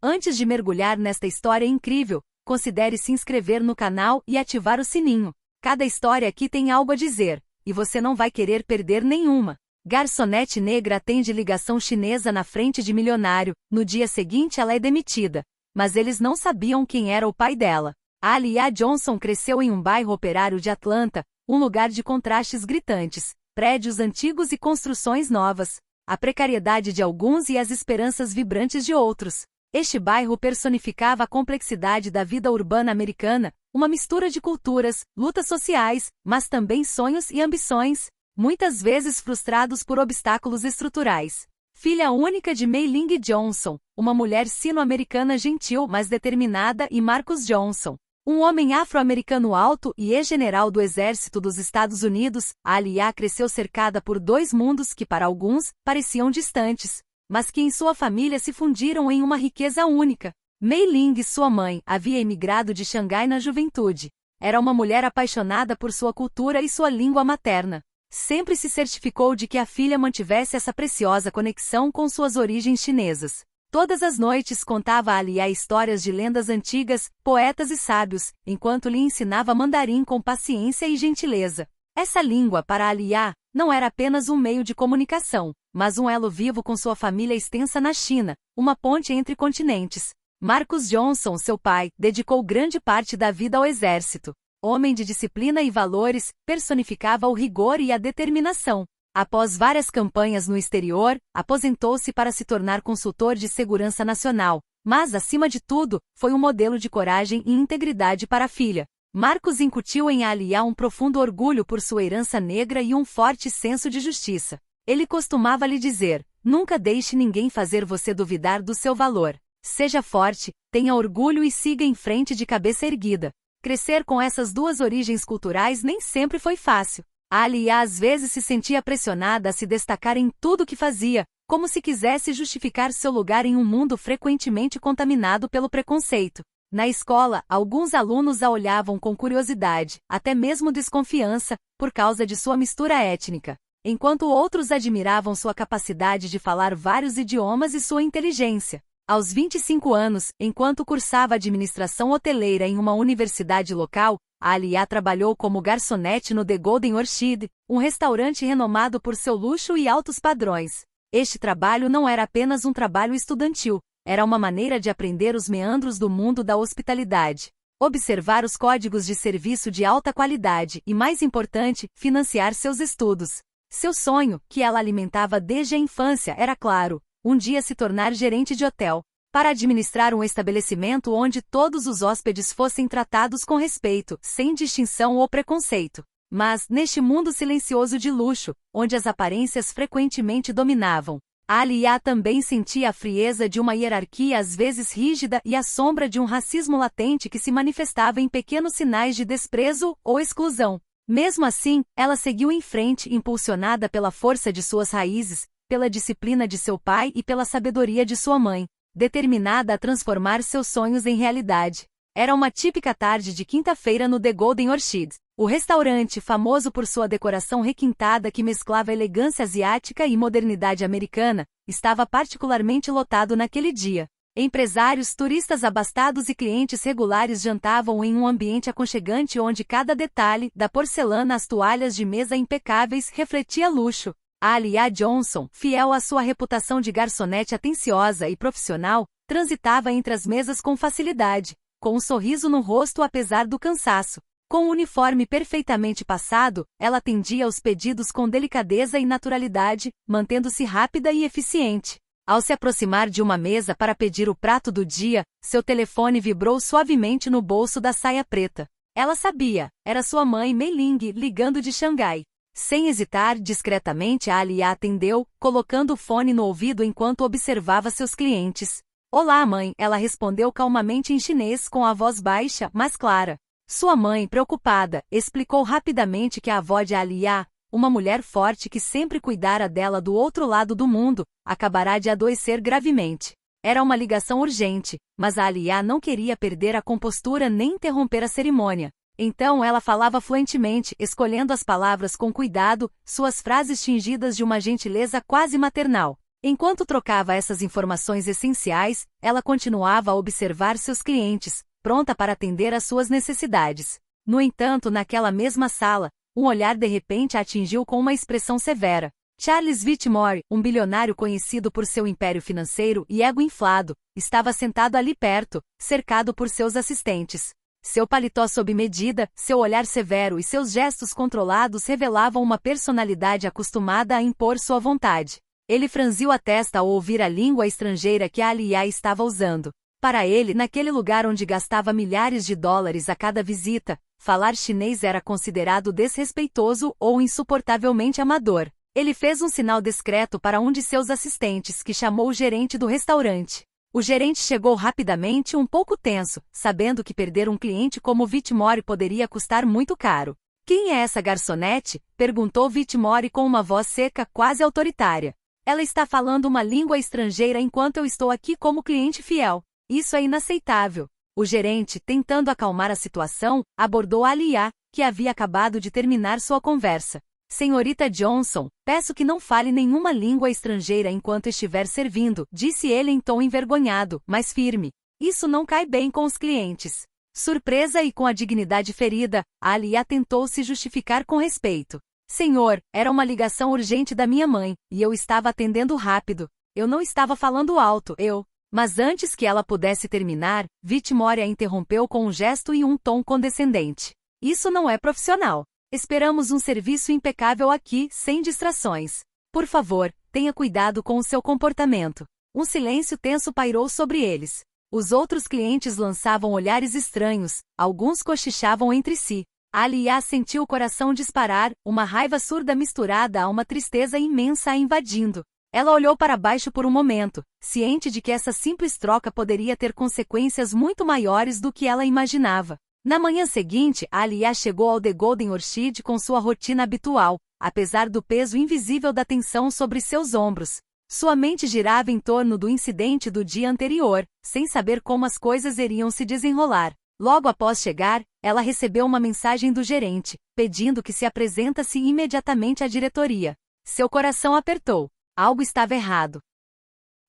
Antes de mergulhar nesta história incrível, considere se inscrever no canal e ativar o sininho. Cada história aqui tem algo a dizer, e você não vai querer perder nenhuma. Garçonete negra atende ligação chinesa na frente de milionário, no dia seguinte ela é demitida. Mas eles não sabiam quem era o pai dela. Aaliyah Johnson cresceu em um bairro operário de Atlanta, um lugar de contrastes gritantes, prédios antigos e construções novas, a precariedade de alguns e as esperanças vibrantes de outros. Este bairro personificava a complexidade da vida urbana americana, uma mistura de culturas, lutas sociais, mas também sonhos e ambições, muitas vezes frustrados por obstáculos estruturais. Filha única de Mei Ling Johnson, uma mulher sino-americana gentil mas determinada, e Marcus Johnson, um homem afro-americano alto e ex-general do Exército dos Estados Unidos, Aaliyah cresceu cercada por dois mundos que para alguns pareciam distantes, mas que em sua família se fundiram em uma riqueza única. Mei Ling, sua mãe, havia emigrado de Xangai na juventude. Era uma mulher apaixonada por sua cultura e sua língua materna. Sempre se certificou de que a filha mantivesse essa preciosa conexão com suas origens chinesas. Todas as noites contava a Aaliyah histórias de lendas antigas, poetas e sábios, enquanto lhe ensinava mandarim com paciência e gentileza. Essa língua, para Aaliyah, não era apenas um meio de comunicação, mas um elo vivo com sua família extensa na China, uma ponte entre continentes. Marcus Johnson, seu pai, dedicou grande parte da vida ao exército. Homem de disciplina e valores, personificava o rigor e a determinação. Após várias campanhas no exterior, aposentou-se para se tornar consultor de segurança nacional, mas, acima de tudo, foi um modelo de coragem e integridade para a filha. Marcus incutiu em Aaliyah um profundo orgulho por sua herança negra e um forte senso de justiça. Ele costumava lhe dizer: nunca deixe ninguém fazer você duvidar do seu valor. Seja forte, tenha orgulho e siga em frente de cabeça erguida. Crescer com essas duas origens culturais nem sempre foi fácil. Aaliyah às vezes se sentia pressionada a se destacar em tudo que fazia, como se quisesse justificar seu lugar em um mundo frequentemente contaminado pelo preconceito. Na escola, alguns alunos a olhavam com curiosidade, até mesmo desconfiança, por causa de sua mistura étnica, enquanto outros admiravam sua capacidade de falar vários idiomas e sua inteligência. Aos 25 anos, enquanto cursava administração hoteleira em uma universidade local, Aaliyah trabalhou como garçonete no The Golden Orchid, um restaurante renomado por seu luxo e altos padrões. Este trabalho não era apenas um trabalho estudantil, era uma maneira de aprender os meandros do mundo da hospitalidade, observar os códigos de serviço de alta qualidade e, mais importante, financiar seus estudos. Seu sonho, que ela alimentava desde a infância, era claro: um dia se tornar gerente de hotel, para administrar um estabelecimento onde todos os hóspedes fossem tratados com respeito, sem distinção ou preconceito. Mas, neste mundo silencioso de luxo, onde as aparências frequentemente dominavam, Aaliyah também sentia a frieza de uma hierarquia às vezes rígida e a sombra de um racismo latente que se manifestava em pequenos sinais de desprezo ou exclusão. Mesmo assim, ela seguiu em frente, impulsionada pela força de suas raízes, pela disciplina de seu pai e pela sabedoria de sua mãe, determinada a transformar seus sonhos em realidade. Era uma típica tarde de quinta-feira no The Golden Orchid. O restaurante, famoso por sua decoração requintada que mesclava elegância asiática e modernidade americana, estava particularmente lotado naquele dia. Empresários, turistas abastados e clientes regulares jantavam em um ambiente aconchegante onde cada detalhe, da porcelana às toalhas de mesa impecáveis, refletia luxo. Aaliyah Johnson, fiel à sua reputação de garçonete atenciosa e profissional, transitava entre as mesas com facilidade, com um sorriso no rosto apesar do cansaço. Com o uniforme perfeitamente passado, ela atendia aos pedidos com delicadeza e naturalidade, mantendo-se rápida e eficiente. Ao se aproximar de uma mesa para pedir o prato do dia, seu telefone vibrou suavemente no bolso da saia preta. Ela sabia, era sua mãe Mei Ling ligando de Xangai. Sem hesitar, discretamente Aaliyah atendeu, colocando o fone no ouvido enquanto observava seus clientes. Olá, mãe, ela respondeu calmamente em chinês com a voz baixa, mas clara. Sua mãe, preocupada, explicou rapidamente que a avó de Aaliyah, uma mulher forte que sempre cuidara dela do outro lado do mundo, acabará de adoecer gravemente. Era uma ligação urgente, mas Aaliyah não queria perder a compostura nem interromper a cerimônia. Então ela falava fluentemente, escolhendo as palavras com cuidado, suas frases tingidas de uma gentileza quase maternal. Enquanto trocava essas informações essenciais, ela continuava a observar seus clientes, pronta para atender às suas necessidades. No entanto, naquela mesma sala, um olhar de repente a atingiu com uma expressão severa. Charles Whitmore, um bilionário conhecido por seu império financeiro e ego inflado, estava sentado ali perto, cercado por seus assistentes. Seu paletó sob medida, seu olhar severo e seus gestos controlados revelavam uma personalidade acostumada a impor sua vontade. Ele franziu a testa ao ouvir a língua estrangeira que a Alia estava usando. Para ele, naquele lugar onde gastava milhares de dólares a cada visita, falar chinês era considerado desrespeitoso ou insuportavelmente amador. Ele fez um sinal discreto para um de seus assistentes, que chamou o gerente do restaurante. O gerente chegou rapidamente, um pouco tenso, sabendo que perder um cliente como Whitmore poderia custar muito caro. "Quem é essa garçonete?" perguntou Whitmore com uma voz seca, quase autoritária. "Ela está falando uma língua estrangeira enquanto eu estou aqui como cliente fiel. Isso é inaceitável." O gerente, tentando acalmar a situação, abordou Alia, que havia acabado de terminar sua conversa. "Senhorita Johnson, peço que não fale nenhuma língua estrangeira enquanto estiver servindo", disse ele em tom envergonhado, mas firme. "Isso não cai bem com os clientes." Surpresa e com a dignidade ferida, Alia tentou se justificar com respeito. "Senhor, era uma ligação urgente da minha mãe, e eu estava atendendo rápido. Eu não estava falando alto, eu..." Mas antes que ela pudesse terminar, Whitmore a interrompeu com um gesto e um tom condescendente. "Isso não é profissional. Esperamos um serviço impecável aqui, sem distrações. Por favor, tenha cuidado com o seu comportamento." Um silêncio tenso pairou sobre eles. Os outros clientes lançavam olhares estranhos, alguns cochichavam entre si. Alia sentiu o coração disparar, uma raiva surda misturada a uma tristeza imensa a invadindo. Ela olhou para baixo por um momento, ciente de que essa simples troca poderia ter consequências muito maiores do que ela imaginava. Na manhã seguinte, Alia chegou ao The Golden Orchid com sua rotina habitual, apesar do peso invisível da tensão sobre seus ombros. Sua mente girava em torno do incidente do dia anterior, sem saber como as coisas iriam se desenrolar. Logo após chegar, ela recebeu uma mensagem do gerente, pedindo que se apresentasse imediatamente à diretoria. Seu coração apertou. Algo estava errado.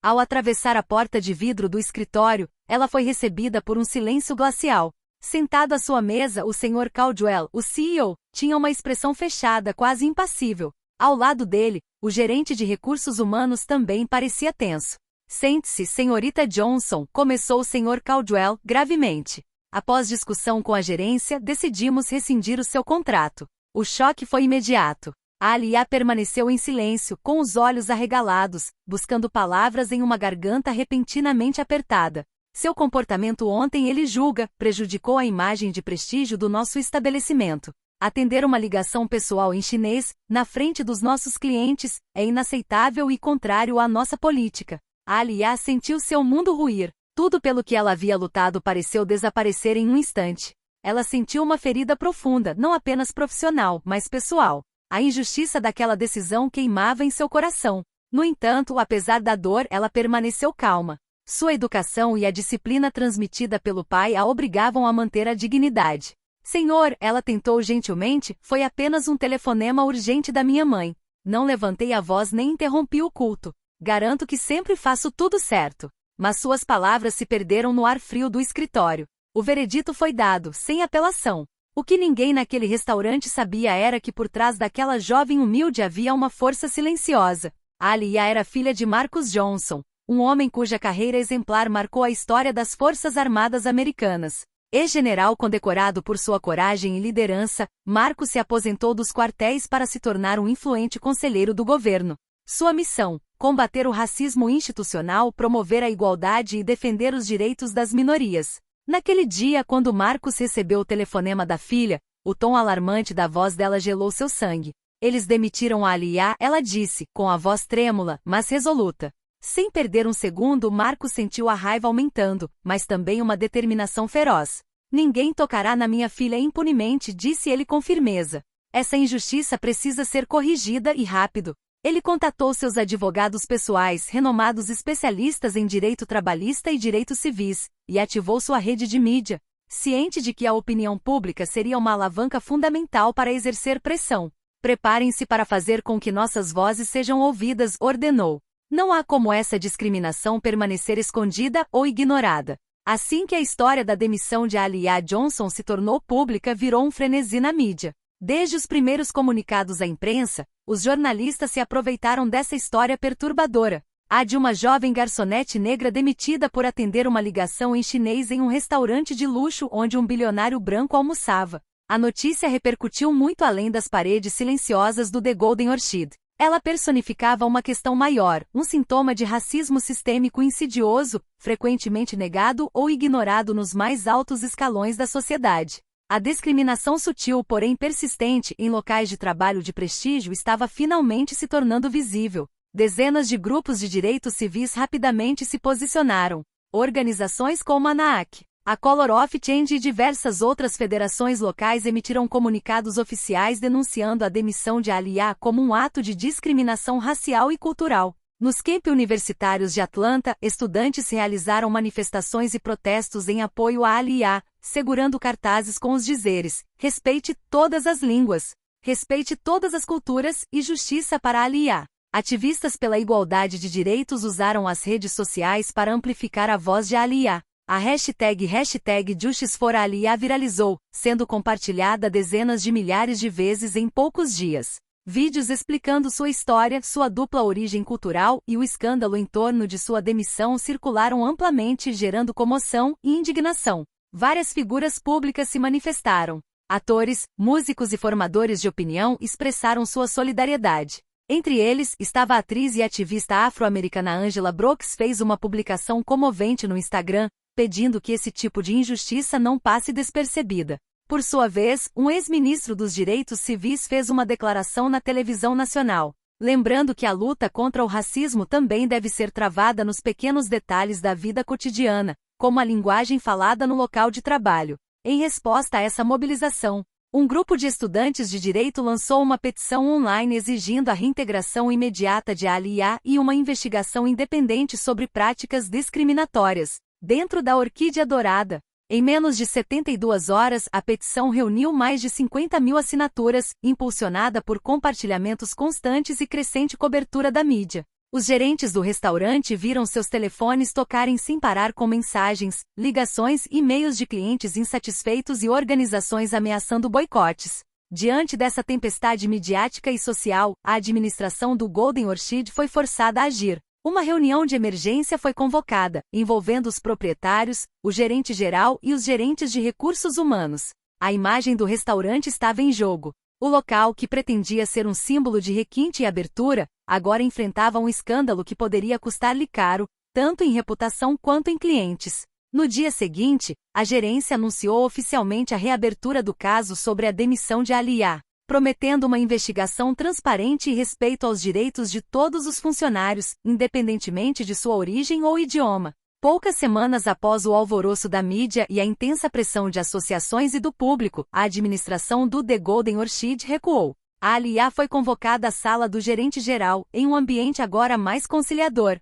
Ao atravessar a porta de vidro do escritório, ela foi recebida por um silêncio glacial. Sentado à sua mesa, o Sr. Caldwell, o CEO, tinha uma expressão fechada, quase impassível. Ao lado dele, o gerente de recursos humanos também parecia tenso. "Sente-se, senhorita Johnson", começou o Sr. Caldwell, gravemente. "Após discussão com a gerência, decidimos rescindir o seu contrato." O choque foi imediato. Alia permaneceu em silêncio, com os olhos arregalados, buscando palavras em uma garganta repentinamente apertada. "Seu comportamento ontem, ele julga, prejudicou a imagem de prestígio do nosso estabelecimento. Atender uma ligação pessoal em chinês, na frente dos nossos clientes, é inaceitável e contrário à nossa política." Alia sentiu seu mundo ruir. Tudo pelo que ela havia lutado pareceu desaparecer em um instante. Ela sentiu uma ferida profunda, não apenas profissional, mas pessoal. A injustiça daquela decisão queimava em seu coração. No entanto, apesar da dor, ela permaneceu calma. Sua educação e a disciplina transmitida pelo pai a obrigavam a manter a dignidade. "Senhor", ela tentou gentilmente, "foi apenas um telefonema urgente da minha mãe. Não levantei a voz nem interrompi o culto. Garanto que sempre faço tudo certo." Mas suas palavras se perderam no ar frio do escritório. O veredito foi dado, sem apelação. O que ninguém naquele restaurante sabia era que por trás daquela jovem humilde havia uma força silenciosa. Alia era filha de Marcus Johnson, um homem cuja carreira exemplar marcou a história das Forças Armadas Americanas. Ex-general condecorado por sua coragem e liderança, Marcus se aposentou dos quartéis para se tornar um influente conselheiro do governo. Sua missão: combater o racismo institucional, promover a igualdade e defender os direitos das minorias. Naquele dia, quando Marcus recebeu o telefonema da filha, o tom alarmante da voz dela gelou seu sangue. "Eles demitiram a Alia", ela disse, com a voz trêmula, mas resoluta. Sem perder um segundo, Marcus sentiu a raiva aumentando, mas também uma determinação feroz. "Ninguém tocará na minha filha impunemente", disse ele com firmeza. "Essa injustiça precisa ser corrigida e rápido." Ele contatou seus advogados pessoais, renomados especialistas em direito trabalhista e direitos civis, e ativou sua rede de mídia. Ciente de que a opinião pública seria uma alavanca fundamental para exercer pressão. "Preparem-se para fazer com que nossas vozes sejam ouvidas", ordenou. Não há como essa discriminação permanecer escondida ou ignorada. Assim que a história da demissão de Aaliyah Johnson se tornou pública, virou um frenesi na mídia. Desde os primeiros comunicados à imprensa, os jornalistas se aproveitaram dessa história perturbadora. A de uma jovem garçonete negra demitida por atender uma ligação em chinês em um restaurante de luxo onde um bilionário branco almoçava. A notícia repercutiu muito além das paredes silenciosas do The Golden Orchid. Ela personificava uma questão maior, um sintoma de racismo sistêmico insidioso, frequentemente negado ou ignorado nos mais altos escalões da sociedade. A discriminação sutil, porém persistente, em locais de trabalho de prestígio estava finalmente se tornando visível. Dezenas de grupos de direitos civis rapidamente se posicionaram. Organizações como a NAAC, a Color of Change e diversas outras federações locais emitiram comunicados oficiais denunciando a demissão de Aaliyah como um ato de discriminação racial e cultural. Nos campi universitários de Atlanta, estudantes realizaram manifestações e protestos em apoio a Aaliyah, segurando cartazes com os dizeres: "Respeite todas as línguas, respeite todas as culturas e justiça para Aaliyah." Ativistas pela igualdade de direitos usaram as redes sociais para amplificar a voz de Aaliyah. A hashtag #JusticeForAaliyah viralizou, sendo compartilhada dezenas de milhares de vezes em poucos dias. Vídeos explicando sua história, sua dupla origem cultural e o escândalo em torno de sua demissão circularam amplamente, gerando comoção e indignação. Várias figuras públicas se manifestaram. Atores, músicos e formadores de opinião expressaram sua solidariedade. Entre eles, estava a atriz e ativista afro-americana Angela Brooks, fez uma publicação comovente no Instagram, pedindo que esse tipo de injustiça não passe despercebida. Por sua vez, um ex-ministro dos Direitos Civis fez uma declaração na televisão nacional, lembrando que a luta contra o racismo também deve ser travada nos pequenos detalhes da vida cotidiana, como a linguagem falada no local de trabalho. Em resposta a essa mobilização, um grupo de estudantes de direito lançou uma petição online exigindo a reintegração imediata de Aaliyah e uma investigação independente sobre práticas discriminatórias, dentro da Orquídea Dourada. Em menos de 72 horas, a petição reuniu mais de 50 mil assinaturas, impulsionada por compartilhamentos constantes e crescente cobertura da mídia. Os gerentes do restaurante viram seus telefones tocarem sem parar com mensagens, ligações e e-mails de clientes insatisfeitos e organizações ameaçando boicotes. Diante dessa tempestade midiática e social, a administração do Golden Orchid foi forçada a agir. Uma reunião de emergência foi convocada, envolvendo os proprietários, o gerente-geral e os gerentes de recursos humanos. A imagem do restaurante estava em jogo. O local, que pretendia ser um símbolo de requinte e abertura, agora enfrentava um escândalo que poderia custar-lhe caro, tanto em reputação quanto em clientes. No dia seguinte, a gerência anunciou oficialmente a reabertura do caso sobre a demissão de Aaliyah, prometendo uma investigação transparente e respeito aos direitos de todos os funcionários, independentemente de sua origem ou idioma. Poucas semanas após o alvoroço da mídia e a intensa pressão de associações e do público, a administração do The Golden Orchid recuou. A Aaliyah foi convocada à sala do gerente-geral, em um ambiente agora mais conciliador.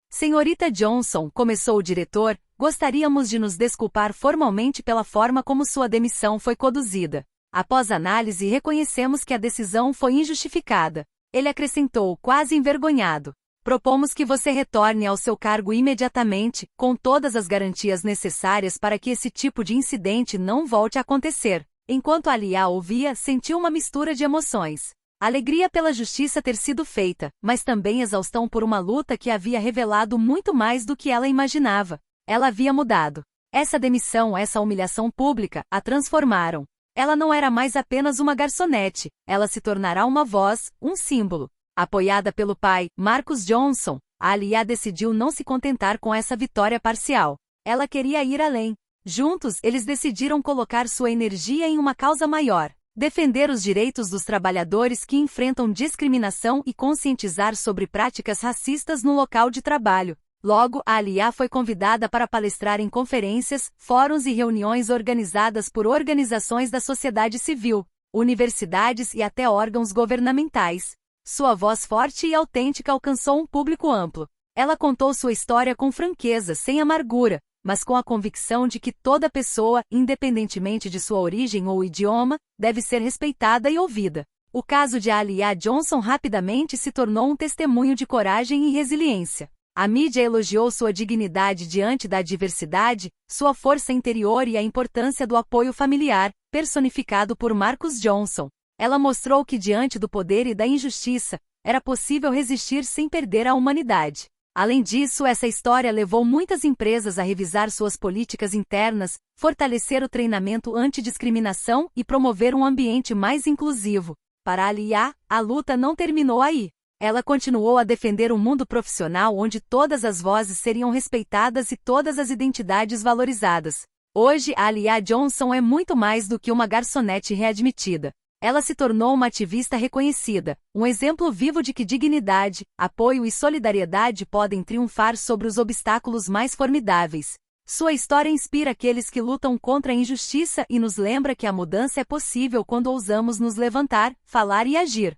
"Senhorita Johnson", começou o diretor, "gostaríamos de nos desculpar formalmente pela forma como sua demissão foi conduzida. Após análise, reconhecemos que a decisão foi injustificada." Ele acrescentou, quase envergonhado: "Propomos que você retorne ao seu cargo imediatamente, com todas as garantias necessárias para que esse tipo de incidente não volte a acontecer." Enquanto Aaliyah ouvia, sentiu uma mistura de emoções. Alegria pela justiça ter sido feita, mas também exaustão por uma luta que havia revelado muito mais do que ela imaginava. Ela havia mudado. Essa demissão, essa humilhação pública, a transformaram. Ela não era mais apenas uma garçonete, ela se tornará uma voz, um símbolo. Apoiada pelo pai, Marcus Johnson, a Aaliyah decidiu não se contentar com essa vitória parcial. Ela queria ir além. Juntos, eles decidiram colocar sua energia em uma causa maior: defender os direitos dos trabalhadores que enfrentam discriminação e conscientizar sobre práticas racistas no local de trabalho. Logo, a Aaliyah foi convidada para palestrar em conferências, fóruns e reuniões organizadas por organizações da sociedade civil, universidades e até órgãos governamentais. Sua voz forte e autêntica alcançou um público amplo. Ela contou sua história com franqueza, sem amargura, mas com a convicção de que toda pessoa, independentemente de sua origem ou idioma, deve ser respeitada e ouvida. O caso de Aliyah Johnson rapidamente se tornou um testemunho de coragem e resiliência. A mídia elogiou sua dignidade diante da adversidade, sua força interior e a importância do apoio familiar, personificado por Marcus Johnson. Ela mostrou que diante do poder e da injustiça, era possível resistir sem perder a humanidade. Além disso, essa história levou muitas empresas a revisar suas políticas internas, fortalecer o treinamento antidiscriminação e promover um ambiente mais inclusivo. Para Aliyah, a luta não terminou aí. Ela continuou a defender um mundo profissional onde todas as vozes seriam respeitadas e todas as identidades valorizadas. Hoje, Aliyah Johnson é muito mais do que uma garçonete readmitida. Ela se tornou uma ativista reconhecida, um exemplo vivo de que dignidade, apoio e solidariedade podem triunfar sobre os obstáculos mais formidáveis. Sua história inspira aqueles que lutam contra a injustiça e nos lembra que a mudança é possível quando ousamos nos levantar, falar e agir.